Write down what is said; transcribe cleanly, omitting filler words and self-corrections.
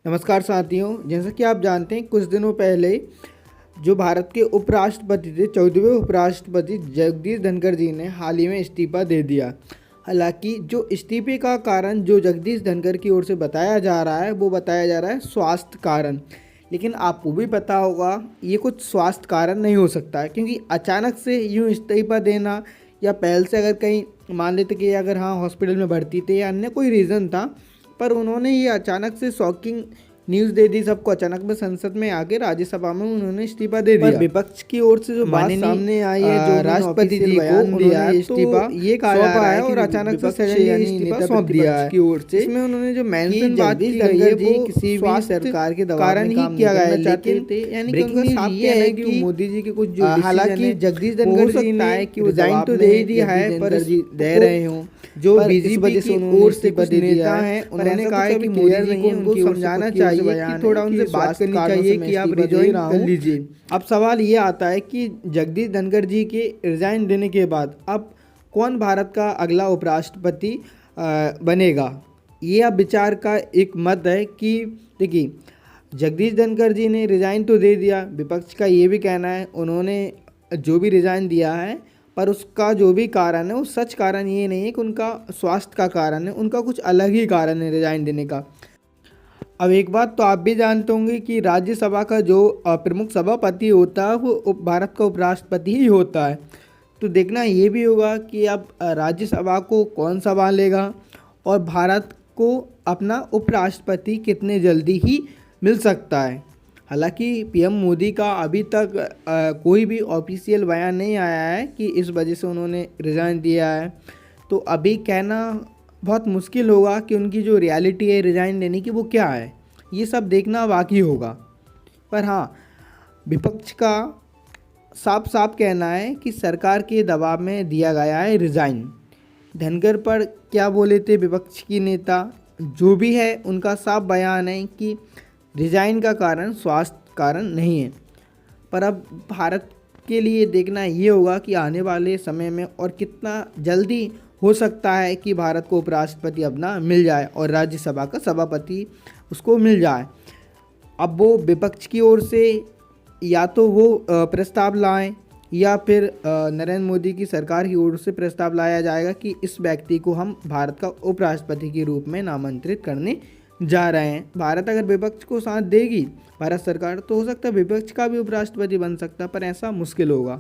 नमस्कार साथियों, जैसा कि आप जानते हैं कुछ दिनों पहले जो भारत के उपराष्ट्रपति थे 14वें उपराष्ट्रपति जगदीप धनखड़ जी ने हाल ही में इस्तीफा दे दिया। हालांकि जो इस्तीफे का कारण जो जगदीप धनखड़ की ओर से बताया जा रहा है वो बताया जा रहा है स्वास्थ्य कारण। लेकिन आपको भी पता होगा ये कुछ स्वास्थ्य कारण नहीं हो सकता है, क्योंकि अचानक से यूँ इस्तीफा देना या पहले से अगर कहीं मान लेते कि अगर हाँ हॉस्पिटल में भर्ती थे या अन्य कोई रीज़न था, पर उन्होंने ये अचानक से शॉकिंग न्यूज़ दे दी सबको। अचानक में संसद में आके राज्यसभा में उन्होंने इस्तीफा दे दिया। पर विपक्ष की ओर से जो बात सामने आई है, जो राष्ट्रपति जी को उन्होंने इस्तीफा ये कहा है और अचानक से सडनली इस्तीफा सौंप दिया है की ओर से। इसमें उन्होंने जो मेंशन बात की गई है वो किसी भी सरकार के कारण ही किया गया है, लेकिन यानी कि उनका साफ कहना है कि मोदी जी के कुछ जो हालांकि जगदीश धनखड़ जी ने कि रिजाइन तो दे ही दिया है पर दे रहे हों जो बीजेपी की ओर से कुछ नेता हैं उन्होंने कहा है कि मोदी जी को उनको समझाना चाहिए कि थोड़ा उनसे बात करनी चाहिए कि आप रिजाइन कर लीजिए। अब सवाल ये आता है कि जगदीप धनखड़ जी के रिजाइन देने के बाद अब कौन भारत का अगला उपराष्ट्रपति बनेगा। ये अब विचार का एक मत है कि देखिए जगदीश धनखड़ जी ने रिजाइन तो दे दिया, विपक्ष का ये भी कहना है उन्होंने जो भी रिजाइन दिया है पर उसका जो भी कारण है वो सच कारण ये नहीं है कि उनका स्वास्थ्य का कारण है, उनका कुछ अलग ही कारण है रिजाइन देने का। अब एक बात तो आप भी जानते होंगे कि राज्यसभा का जो प्रमुख सभापति होता है वो भारत का उपराष्ट्रपति ही होता है। तो देखना ये भी होगा कि अब राज्यसभा को कौन संभालेगा और भारत को अपना उपराष्ट्रपति कितने जल्दी ही मिल सकता है। हालांकि पीएम मोदी का अभी तक कोई भी ऑफिशियल बयान नहीं आया है कि इस वजह से उन्होंने रिज़ाइन दिया है, तो अभी कहना बहुत मुश्किल होगा कि उनकी जो रियलिटी है रिज़ाइन देने की वो क्या है, ये सब देखना बाकी होगा। पर हाँ, विपक्ष का साफ साफ कहना है कि सरकार के दबाव में दिया गया है रिज़ाइन। धनखड़ पर क्या बोले थे विपक्ष की नेता, जो भी है उनका साफ बयान है कि रिज़ाइन का कारण स्वास्थ्य कारण नहीं है। पर अब भारत के लिए देखना ये होगा कि आने वाले समय में और कितना जल्दी हो सकता है कि भारत को उपराष्ट्रपति अपना मिल जाए और राज्यसभा का सभापति उसको मिल जाए। अब वो विपक्ष की ओर से या तो वो प्रस्ताव लाएं या फिर नरेंद्र मोदी की सरकार की ओर से प्रस्ताव लाया जाएगा कि इस व्यक्ति को हम भारत का उपराष्ट्रपति के रूप में नामांतरित करने जा रहे हैं। भारत अगर विपक्ष को साथ देगी भारत सरकार, तो हो सकता है विपक्ष का भी उपराष्ट्रपति बन सकता है, पर ऐसा मुश्किल होगा।